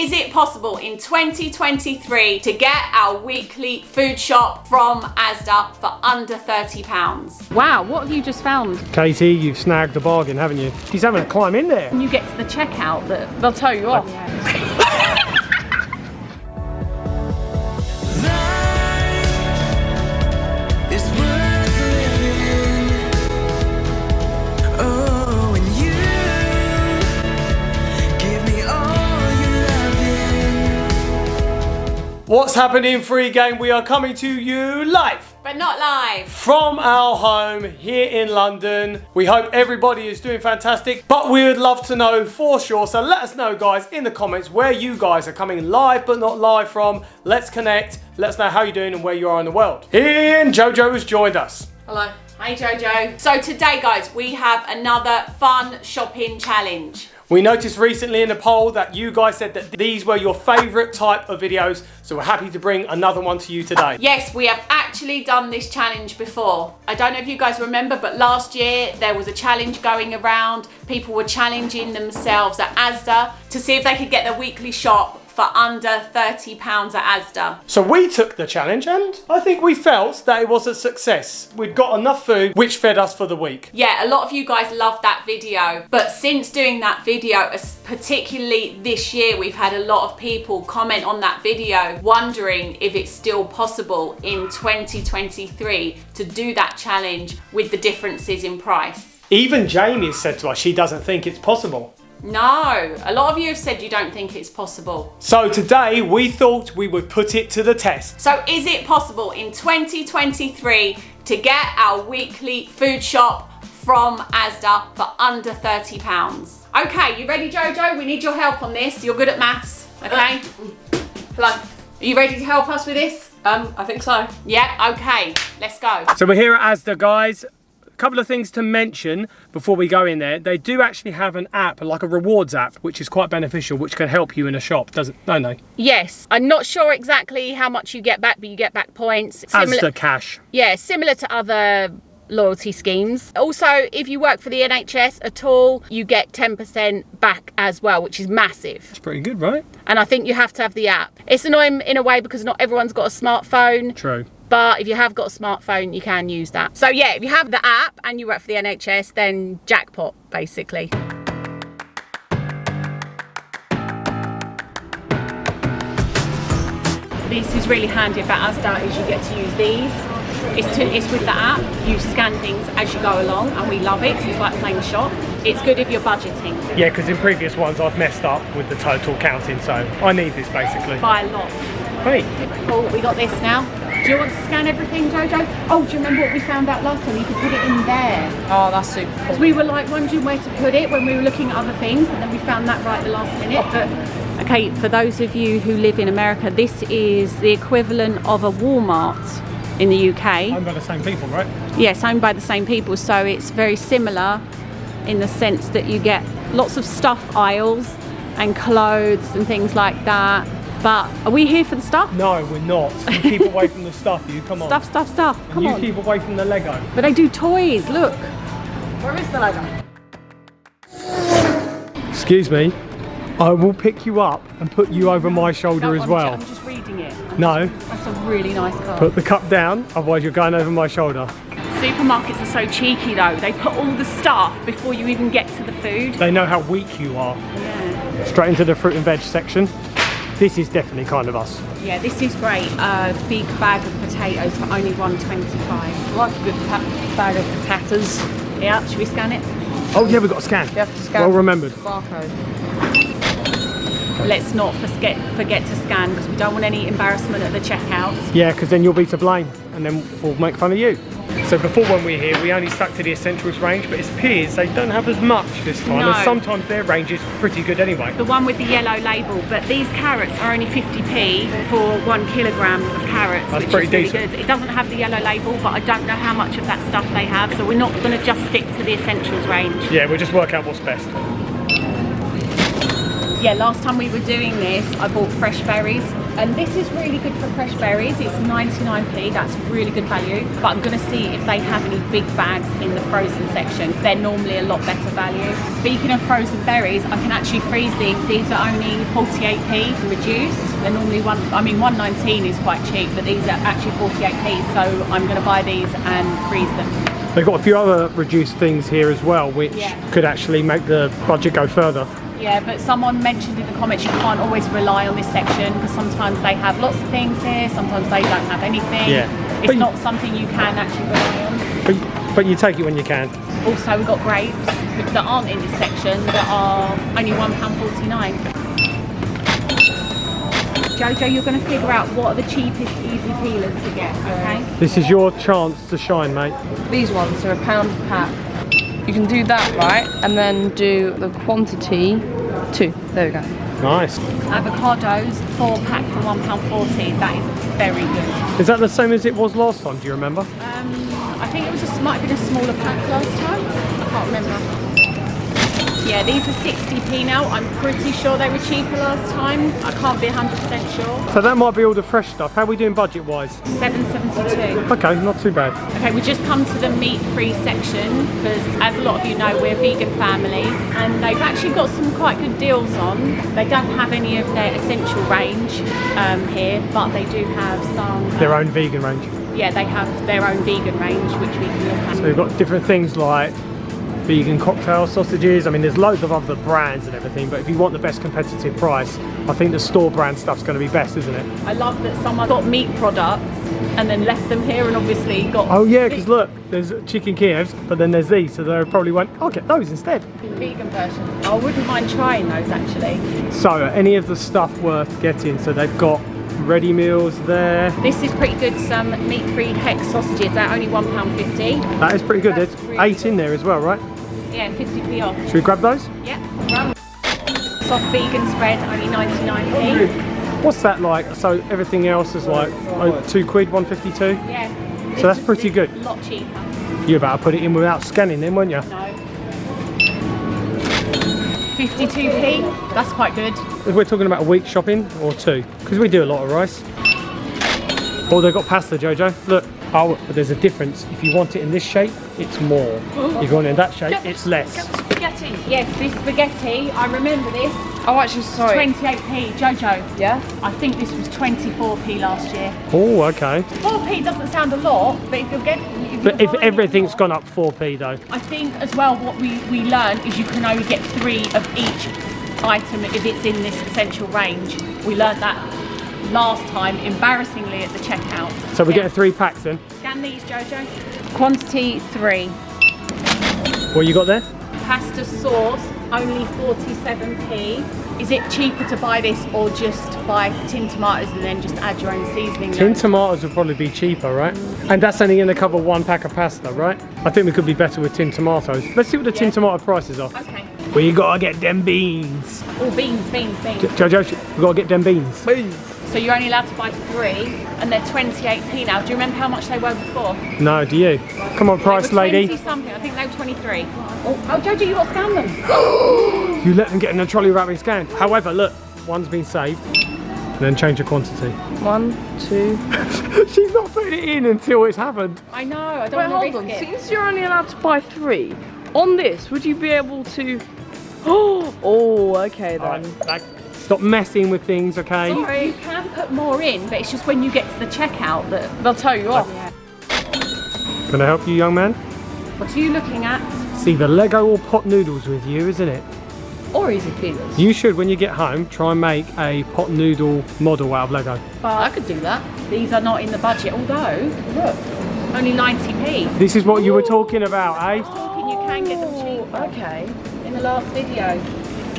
is it possible in 2023 to get our weekly food shop from Asda for under £30? Wow, what have you just found? Katie, you've snagged a bargain, haven't you? She's having to climb in there. When you get to the checkout, they'll tell you off. What's happening, FreeGang? We are coming to you live. But not live. From our home here in London. We hope everybody is doing fantastic, but we would love to know for sure. So let us know, guys, in the comments where you guys are coming live but not live from. Let's connect. Let us know how you're doing and where you are in the world. And JoJo has joined us. Hello. Hey, JoJo. So today, guys, we have another fun shopping challenge. We noticed recently in a poll that you guys said that these were your favourite type of videos, so we're happy to bring another one to you today. Yes, we have actually done this challenge before. I don't know if you guys remember, but last year there was a challenge going around. People were challenging themselves at Asda to see if they could get their weekly shop for under £30 at Asda. So we took the challenge and I think we felt that it was a success. We'd got enough food which fed us for the week. Yeah, a lot of you guys loved that video, but since doing that video, particularly this year, we've had a lot of people comment on that video wondering if it's still possible in 2023 to do that challenge with the differences in price. Even Jamie said to us she doesn't think it's possible. No, a lot of you have said you don't think it's possible. So today we thought we would put it to the test. So is it possible in 2023 to get our weekly food shop from Asda for under £30? Okay, you ready, JoJo? We need your help on this. You're good at maths, okay? Hello. Are you ready to help us with this? I think so. Yeah, okay, let's go. So we're here at Asda, guys. Couple of things to mention before we go in there. They do actually have an app, like a rewards app, which is quite beneficial, which can help you in a shop, doesn't it? No. Yes, I'm not sure exactly how much you get back, but you get back points. Asda cash. Yeah, similar to other loyalty schemes. Also, if you work for the NHS at all, you get 10% back as well, which is massive. It's pretty good, right? And I think you have to have the app. It's annoying in a way because not everyone's got a smartphone. True. But if you have got a smartphone, you can use that. So yeah, if you have the app and you work for the NHS, then jackpot, basically. This is really handy about Asda is you get to use these. It's with the app. You scan things as you go along, and we love it because it's like playing the shop. It's good if you're budgeting. Yeah, because in previous ones I've messed up with the total counting, so I need this basically. By a lot. Hey. Cool, we got this now. Do you want to scan everything, JoJo? Oh, do you remember what we found out last time? You could put it in there. Oh, that's super cool. Because we were like wondering where to put it when we were looking at other things, and then we found that right at the last minute. But okay, for those of you who live in America, this is the equivalent of a Walmart in the UK. Owned by the same people, right? Yes, owned by the same people, so it's very similar in the sense that you get lots of stuff aisles and clothes and things like that. But are we here for the stuff? No, we're not. You keep away from the stuff, you come on. Stuff. Come on. You keep away from the Lego. But they do toys, look. Where is the Lego? Excuse me. I will pick you up and put you over my shoulder as well. I'm just reading it. No. That's a really nice car. Put the cup down, otherwise you're going over my shoulder. Supermarkets are so cheeky though. They put all the stuff before you even get to the food. They know how weak you are. Yeah. Straight into the fruit and veg section. This is definitely kind of us. Yeah, this is great. A big bag of potatoes for only £1.25. I like a good bag of potatoes. Yeah, should we scan it? Oh yeah, we've got a scan. You have to scan. Well remembered. Barcode. Let's not forget to scan because we don't want any embarrassment at the checkout. Yeah, because then you'll be to blame and then we'll make fun of you. So before when we were here, we only stuck to the essentials range, but it appears they don't have as much this time. No. And sometimes their range is pretty good anyway. The one with the yellow label, but these carrots are only 50p for 1 kilogram of carrots, That's which pretty is really decent. good. It doesn't have the yellow label, but I don't know how much of that stuff they have, so we're not going to just stick to the essentials range. Yeah, we'll just work out what's best. Yeah, last time we were doing this, I bought fresh berries, and this is really good for fresh berries. It's 99p, that's really good value. But I'm gonna see if they have any big bags in the frozen section. They're normally a lot better value. Speaking of frozen berries, I can actually freeze these. These are only 48p reduced. They're normally 119 is quite cheap, but these are actually 48p. So I'm gonna buy these and freeze them. They've got a few other reduced things here as well, which could actually make the budget go further. Yeah, but someone mentioned in the comments you can't always rely on this section because sometimes they have lots of things here, sometimes they don't have anything. Yeah. It's not something you can actually rely on. But you take it when you can. Also, we've got grapes that aren't in this section that are only £1.49. Jojo, you're going to figure out what are the cheapest easy peelers to get, okay? This is your chance to shine, mate. These ones are £1 a pack. You can do that, right? And then do the quantity 2. There we go. Nice. Avocados, 4 packs for £1.40. That is very good. Is that the same as it was last time? Do you remember? I think it was might have been a smaller pack last time. I can't remember. Yeah, these are 60p now. I'm pretty sure they were cheaper last time. I can't be 100% sure. So that might be all the fresh stuff. How are we doing budget-wise? £7.72. Okay, not too bad. Okay, we just come to the meat-free section because, as a lot of you know, we're a vegan family, and they've actually got some quite good deals on. They don't have any of their essential range here, but they do have some Their own vegan range. Yeah, they have their own vegan range, which we can look at. So we've got different things like vegan cocktail sausages. I mean, there's loads of other brands and everything, but if you want the best competitive price, I think the store brand stuff's going to be best, isn't it? I love that someone got meat products and then left them here and obviously got... Oh yeah, because look, there's chicken Kievs, but then there's these, so they probably went, I'll get those instead. Vegan version. I wouldn't mind trying those actually. So, any of the stuff worth getting? So they've got ready meals there. This is pretty good, some meat-free hex sausages. They're only £1.50. That is pretty good. There's Really 8 good. in there as well, right? Yeah, 50p off. Should we grab those? Yeah. Soft vegan spread, only 99p. What's that like? So everything else is like £2, 1.52. Yeah. So that's pretty good. A lot cheaper. You about to put it in without scanning then, weren't you? No. 52p. That's quite good. If we're talking about a week shopping or 2, because we do a lot of rice. Oh, they've got pasta, Jojo. Look. Oh, but there's a difference. If you want it in this shape, it's more. If you want it in that shape, it's less. Spaghetti. Yes, this spaghetti, I remember this. Oh, actually, sorry. 28p. Jojo. Yeah? I think this was 24p last year. Oh, okay. 4p doesn't sound a lot, but if you're getting... But if everything's gone up 4p though. I think as well what we learned is you can only get 3 of each item if it's in this essential range. We learned that last time, embarrassingly, at the checkout. So we're getting 3 packs then? Scan these, Jojo. Quantity 3. What you got there? Pasta sauce, only 47p. Is it cheaper to buy this or just buy tin tomatoes and then just add your own seasoning? Tin tomatoes would probably be cheaper, right? And that's only going to cover 1 pack of pasta, right? I think we could be better with tin tomatoes. Let's see what the tin tomato prices are. Okay. We gotta get them beans. Oh, beans. Jojo, we gotta get them beans. Beans. So you're only allowed to buy 3 and they're 28p now. Do you remember how much they were before? No, do you? Come on, price They were lady. 20 something. I think they were 23. Oh, Jojo, you got to scan them. You let them get in a trolley without being scanned. However, look, one's been saved. And then change the quantity. 1, 2. She's not putting it in until it's happened. I know, I don't Wait, want hold to risk on. it. Since you're only allowed to buy 3, on this, would you be able to... Oh, okay then. Alright, stop messing with things, okay? Sorry. You can put more in, but it's just when you get to the checkout that... They'll tell you off. Yeah. Can I help you, young man? What are you looking at? It's either Lego or pot noodles with you, isn't it? Or easy peelers. You should, when you get home, try and make a pot noodle model out of Lego. I could do that. These are not in the budget, although, look, only 90p. This is what you were talking about, eh? Talking, you can get them cheaper. Okay. In the last video.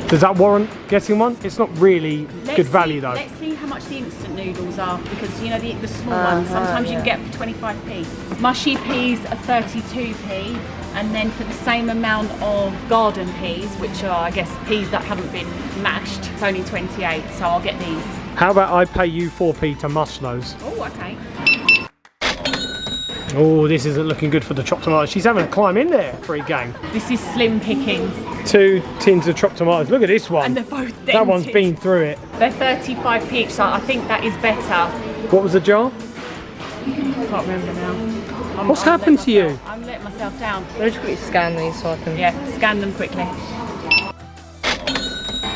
Does that warrant getting one? It's not really good value though. Let's see how much the instant noodles are, because you know the small ones, sometimes you can get for 25p. Mushy peas are 32p, and then for the same amount of garden peas, which are I guess peas that haven't been mashed, it's only 28, so I'll get these. How about I pay you 4p to mush those? Oh, okay. Oh, this isn't looking good for the chopped tomatoes. She's having a climb in there, FreeGang. This is slim pickings. 2 tins of chopped tomatoes. Look at this one. And they're both dented. That one's been through it. They're 35p each, so I think that is better. What was the jar? I can't remember now. What's happened to you? I'm letting myself down. Let me just quickly scan these so I can... Yeah, scan them quickly.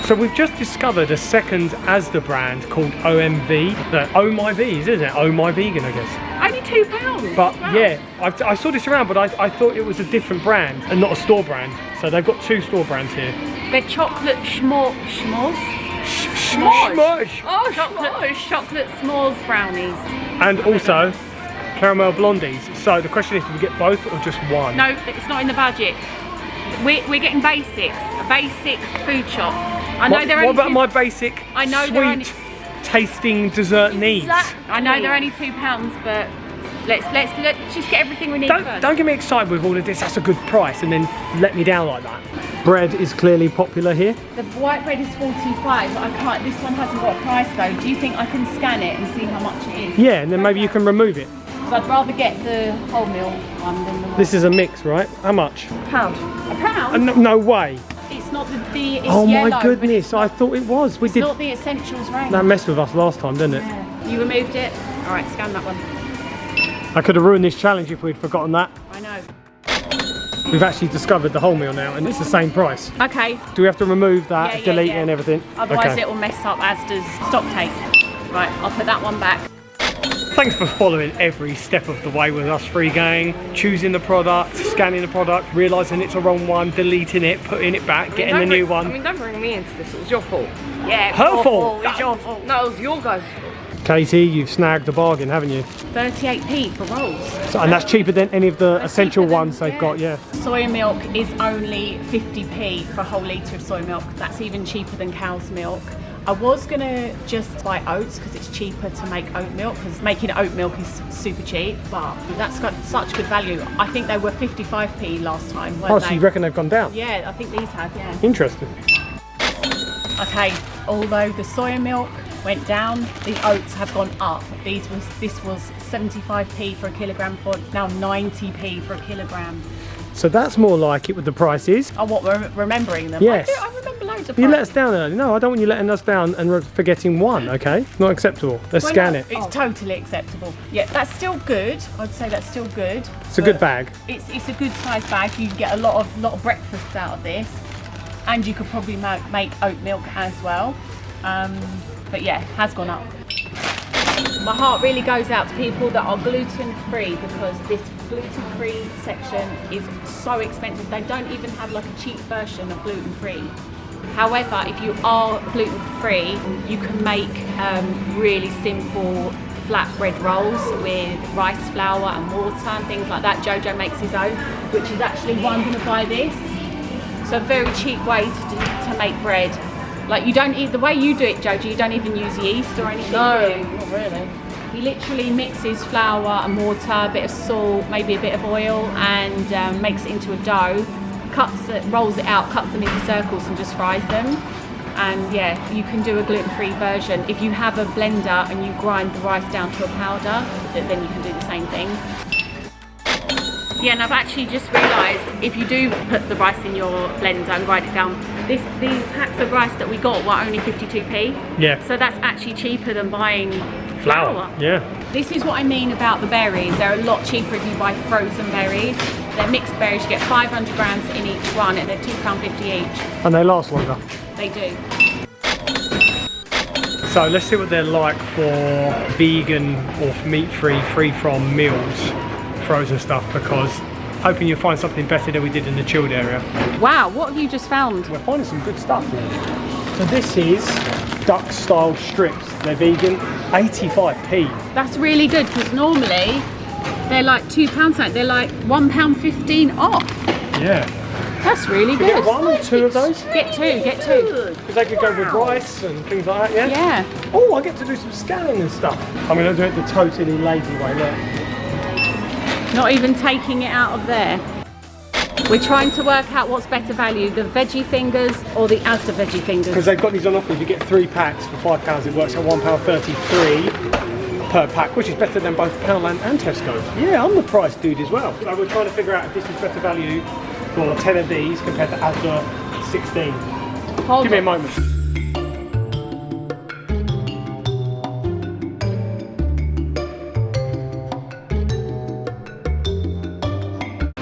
So we've just discovered a second Asda brand called OMV. Oh My V's, isn't it? Oh My Vegan, I guess. Only £2. But Wow. yeah, I saw this around, but I thought it was a different brand and not a store brand. So they've got 2 store brands here. They're chocolate s'mores. Smush! Oh, chocolate s'mores brownies. And also caramel blondies. So the question is, do we get both or just one? No, it's not in the budget. We're getting basics, a basic food shop. I know they're What only about my basic I know they're only tasting dessert needs? I know they're only £2, but let's just get everything we need first. Don't get me excited with all of this. That's a good price, and then let me down like that. Bread is clearly popular here. The white bread is 45, but I can't. This one hasn't got a price though. Do you think I can scan it and see how much it is? Yeah, and then maybe you can remove it. So I'd rather get the wholemeal one than the one. This is a mix, right? How much? £1. A pound? No way. It's not it's Oh yellow, my goodness, I thought it was. It's not the essentials range. That messed with us last time, didn't it? Yeah. You removed it? Alright, scan that one. I could have ruined this challenge if we'd forgotten that. I know. We've actually discovered the wholemeal now, and it's the same price. Okay. Do we have to remove that, Yeah, delete yeah. it and everything? Otherwise Okay. it will mess up Asda's stock take. Right, I'll put that one back. Thanks for following every step of the way with us, FreeGang. Choosing the product, scanning the product, realising it's a wrong one, deleting it, putting it back, getting the new one. I mean, don't bring me into this. It was your fault. Yeah, Her fault. It's your fault. No, it was your guys' fault. Katie, you've snagged a bargain, haven't you? 38p for rolls. So, and that's cheaper than any of the That's essential cheaper than- ones they've got, yeah. Soy milk is only 50p for a whole litre of soy milk. That's even cheaper than cow's milk. I was gonna just buy oats because it's cheaper to make oat milk, because making oat milk is super cheap, but that's got such good value. I think they were 55p last time, weren't Oh, they? so you reckon they've gone down? Yeah, I think these have, yeah. Interesting. Okay, although the soy milk went down, the oats have gone up. This was 75p for a kilogram before, it's now 90p for a kilogram. So that's more like it with the prices. Oh, what, we're remembering them? Yes. I remember loads of You let us prices. down early. No, I don't want you letting us down and forgetting one, okay? Not acceptable. Let's Well, scan no, it. It's totally acceptable. Yeah, that's still good. I'd say that's still good. It's a good bag. It's a good size bag. You can get a lot of breakfasts out of this, and you could probably make oat milk as well. But yeah, has gone up. My heart really goes out to people that are gluten-free, because this gluten-free section is so expensive. They don't even have like a cheap version of gluten-free. However, if you are gluten-free, you can make really simple flatbread rolls with rice flour and water and things like that. JoJo makes his own, which is actually why I'm going to buy this. So a very cheap way to make bread. Like, you don't eat the way you do it, JoJo. You don't even use yeast or anything. No, do you? not really. He literally mixes flour and water, a bit of salt, maybe a bit of oil, and makes it into a dough. Rolls it out, cuts them into circles, and just fries them. And yeah, you can do a gluten-free version. If you have a blender and you grind the rice down to a powder, then you can do the same thing. Yeah, and I've actually just realised, if you do put the rice in your blender and grind it down, these packs of rice that we got were only 52p. Yeah. So that's actually cheaper than buying Flour. Yeah. This is what I mean about the berries. They're a lot cheaper if you buy frozen berries. They're mixed berries. You get 500 grams in each one, and they're £2.50 each. And they last longer. They do. So let's see what they're like for vegan or meat-free, free-from meals, frozen stuff, because hoping you'll find something better than we did in the chilled area. Wow, what have you just found? We're finding some good stuff here. So this is duck style strips. They're vegan, 85p. That's really good, because normally they're like £2 something. They're like £1.15 off. Yeah. That's really You good. get one or two of those? Get two, get two. Because they could go with rice and things like that, yeah? Yeah. Oh, I get to do some scanning and stuff. I'm going to do it the totally lazy way, look. Not even taking it out of there. We're trying to work out what's better value, the veggie fingers or the Asda veggie fingers. Because they've got these on offer. If you get 3 packs for £5, it works at £1.33 per pack, which is better than both Poundland and Tesco. Yeah, I'm the price dude as well. So we're trying to figure out if this is better value for 10 of these compared to Asda 16. Hold Give me a on. moment.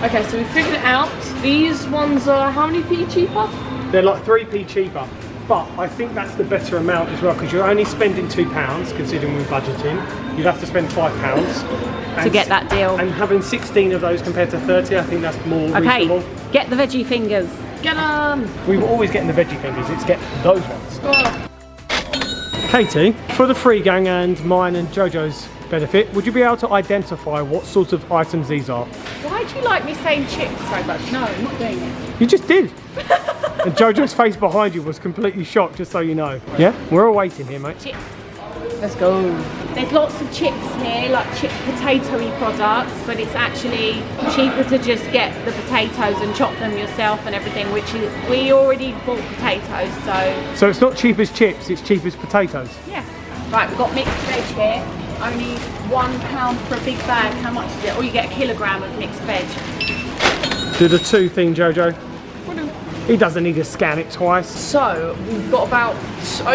Okay, so we figured it out. These ones are how many p cheaper? They're like 3p cheaper. But I think that's the better amount as well, because you're only spending £2, considering we're budgeting. You'd have to spend £5 To get that deal. And having 16 of those compared to 30, I think that's more reasonable. Okay, get the veggie fingers. Get them! We were always getting the veggie fingers. Let's get those ones. Oh. Katie, for the FreeGang and mine and JoJo's benefit, would you be able to identify what sort of items these are? Why do you like me saying chips so much? No, I'm not doing it. You just did. And JoJo's face behind you was completely shocked, just so you know. Yeah? We're all waiting here, mate. Chips. Let's go. There's lots of chips here, like chip potato-y products, but it's actually cheaper to just get the potatoes and chop them yourself and everything, which is, we already bought potatoes, so... So it's not cheap as chips, it's cheap as potatoes. Yeah. Right, we've got mixed veg here. Only £1 for a big bag. How much is it? Or you get a kilogram of mixed veg. Do the 2 thing, JoJo. He doesn't need to scan it twice. So we've got about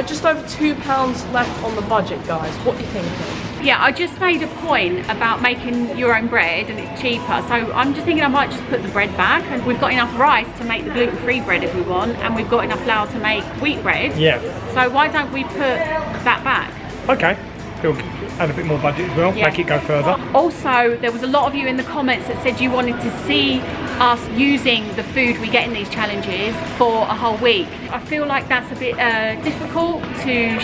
just over £2 left on the budget, guys. What do you think? Yeah, I just made a point about making your own bread and it's cheaper. So I'm just thinking I might just put the bread back, and we've got enough rice to make the gluten-free bread if we want, and we've got enough flour to make wheat bread. Yeah. So why don't we put that back? Okay. He'll add a bit more budget as well, Yeah. make it go further. Also, there was a lot of you in the comments that said you wanted to see us using the food we get in these challenges for a whole week. I feel like that's a bit difficult to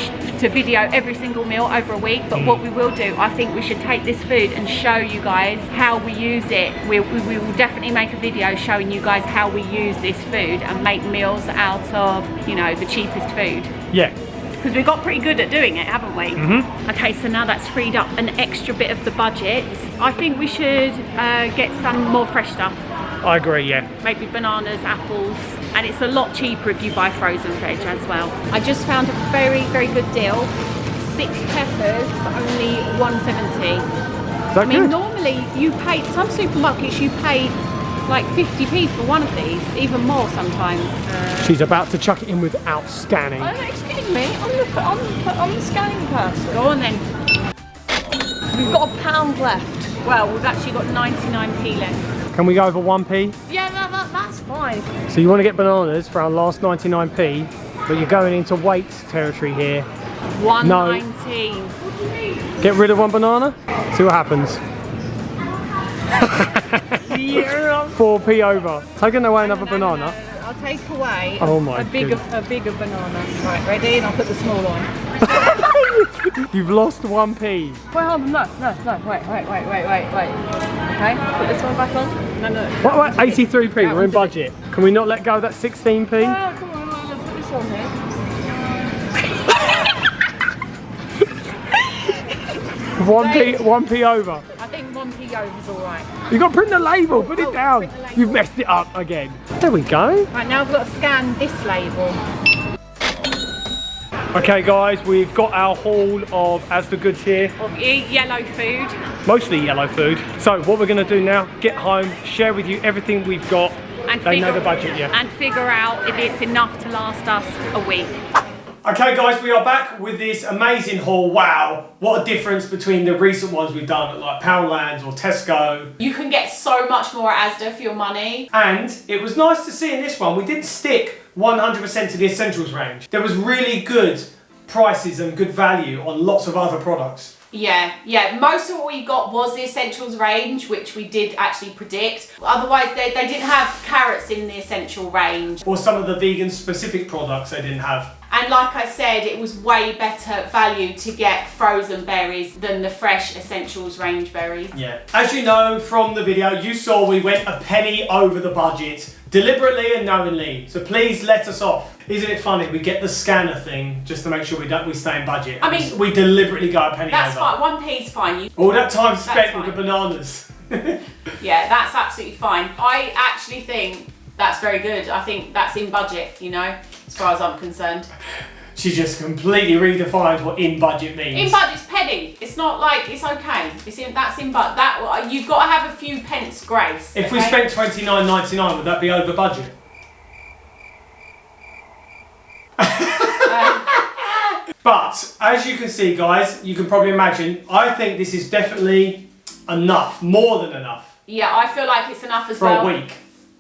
video every single meal over a week, but what we will do, I think we should take this food and show you guys how we use it. We will definitely make a video showing you guys how we use this food and make meals out of, you know, the cheapest food. Yeah. Because we've got pretty good at doing it, haven't we? Mm-hmm. Okay, so now that's freed up an extra bit of the budget. I think we should get some more fresh stuff. I agree, yeah. Maybe bananas, apples, and it's a lot cheaper if you buy frozen veg as well. I just found a very, very good deal. 6 peppers for only £1.70. Is that I mean, good? normally you pay, some supermarkets you pay like 50p for one of these, even more sometimes. She's about to chuck it in without scanning. Oh, excuse me, on the scanning pass. Go on then. We've got £1 left. Well, we've actually got 99p left. Can we go over 1p? Yeah, that's fine. So you want to get bananas for our last 99p, but you're going into weight territory here. 1.19. Get rid of 1 banana, see what happens. 4p over. Taking away another banana. I'll take away Oh my a bigger banana. Right, ready? And I'll put the small one. You've lost 1p. Wait, hold on, no, wait. Okay, put this one back on. No. What, 83p, we're in budget. Can we not let go of that 16p? Oh, come on, put this on here. 1p over. I think 1p over is alright. You've got to print the label, put it down. print the label. You've messed it up again. There we go. Right, now I've got to scan this label. Okay guys, we've got our haul of Asda goods here. Of yellow food. Mostly yellow food. So what we're going to do now, get home, share with you everything we've got. And They know the budget, yeah. And figure out if it's enough to last us a week. Okay guys, we are back with this amazing haul. Wow, what a difference between the recent ones we've done at like Poundlands or Tesco. You can get so much more at Asda for your money. And it was nice to see in this one, we didn't stick 100% to the essentials range. There was really good prices and good value on lots of other products. Yeah, most of what we got was the essentials range, which we did actually predict. Otherwise, they didn't have carrots in the essential range. Or some of the vegan specific products they didn't have. And like I said, it was way better value to get frozen berries than the fresh essentials range berries. Yeah. As you know from the video, you saw we went a penny over the budget, deliberately and knowingly. So please let us off. Isn't it funny? We get the scanner thing just to make sure we stay in budget. I mean, we deliberately go a penny that's over. fine. 1p's fine. All that time spent fine. with the bananas. Yeah, that's absolutely fine. I actually think that's very good. I think that's in budget, you know, as far as I'm concerned. She just completely redefined what in budget means. In budget's penny. It's not like it's okay. That's in budget. That you've got to have a few pence grace. If we spent $29.99, would that be over budget? But as you can see, guys, you can probably imagine, I think this is definitely enough, more than enough. Yeah, I feel like it's enough as for well. For a week.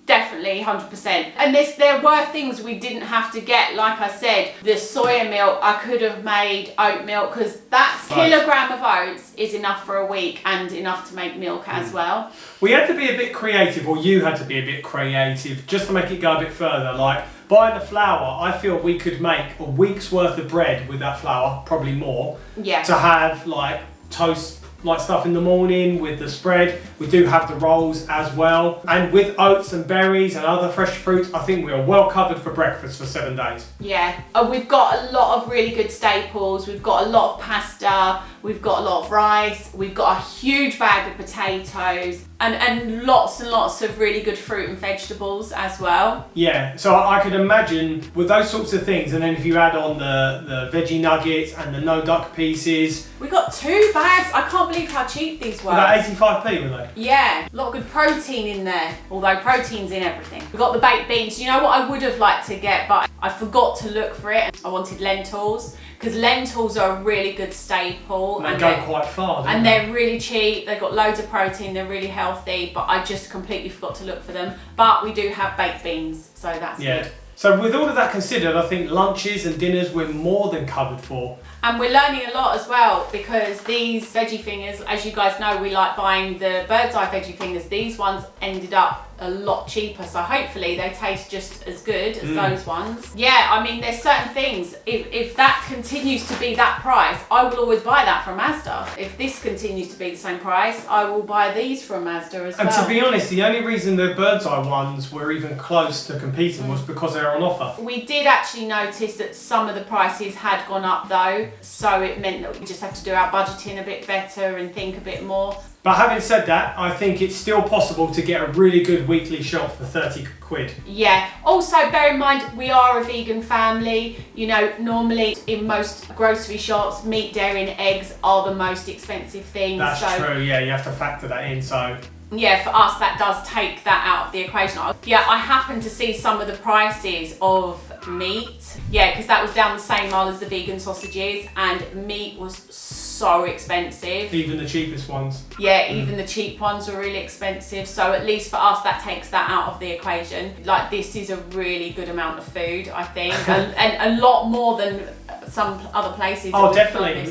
Definitely, 100%. And there were things we didn't have to get. Like I said, the soya milk, I could have made oat milk, because that kilogram of oats is enough for a week and enough to make milk as well. We had to be a bit creative, or you had to be a bit creative, just to make it go a bit further. Like, buying the flour, I feel we could make a week's worth of bread with that flour, probably more. Yeah. To have, like, toast like stuff in the morning with the spread. We do have the rolls as well, and with oats and berries and other fresh fruits, I think we are well covered for breakfast for 7 days. Yeah, we've got a lot of really good staples. We've got a lot of pasta, we've got a lot of rice, we've got a huge bag of potatoes, and lots of really good fruit and vegetables as well. Yeah, so I could imagine with those sorts of things, and then if you add on the veggie nuggets and the no duck pieces. We got 2 bags. I can't believe how cheap these were. About 85p were they? Yeah, a lot of good protein in there, although protein's in everything. We've got the baked beans. You know what I would have liked to get, but I forgot to look for it. I wanted lentils, because lentils are a really good staple. And they go quite far, don't and they? they're really cheap. They've got loads of protein. They're really healthy, but I just completely forgot to look for them. But we do have baked beans, so that's good. So with all of that considered, I think lunches and dinners we're more than covered for. And we're learning a lot as well, because these veggie fingers, as you guys know, we like buying the bird's eye veggie fingers. These ones ended up a lot cheaper, so hopefully they taste just as good as those ones. Yeah, I mean, there's certain things, if that continues to be that price, I will always buy that from Asda. If this continues to be the same price, I will buy these from Asda as well. And to be honest, the only reason the bird's eye ones were even close to competing was because they were on offer. We did actually notice that some of the prices had gone up though, so it meant that we just have to do our budgeting a bit better and think a bit more. But having said that, I think it's still possible to get a really good weekly shop for 30 quid. Yeah. Also, bear in mind, we are a vegan family. You know, normally in most grocery shops, meat, dairy and eggs are the most expensive things. That's true, yeah, you have to factor that in, so... Yeah, for us, that does take that out of the equation. Yeah, I happened to see some of the prices of meat. Yeah, because that was down the same aisle as the vegan sausages, and meat was so expensive. Even the cheapest ones. Yeah, even the cheap ones were really expensive. So at least for us, that takes that out of the equation. Like, this is a really good amount of food, I think, and a lot more than some other places. Oh, definitely.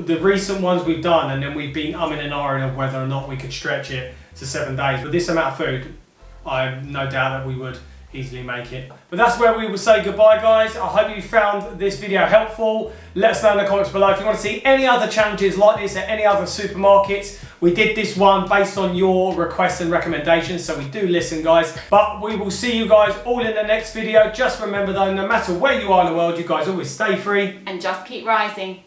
The recent ones we've done, and then we've been umming and ahhing of whether or not we could stretch it to 7 days. With this amount of food, I have no doubt that we would easily make it. But that's where we will say goodbye, guys. I hope you found this video helpful. Let us know in the comments below if you want to see any other challenges like this at any other supermarkets. We did this one based on your requests and recommendations, so we do listen, guys. But we will see you guys all in the next video. Just remember though, no matter where you are in the world, you guys always stay free and just keep rising.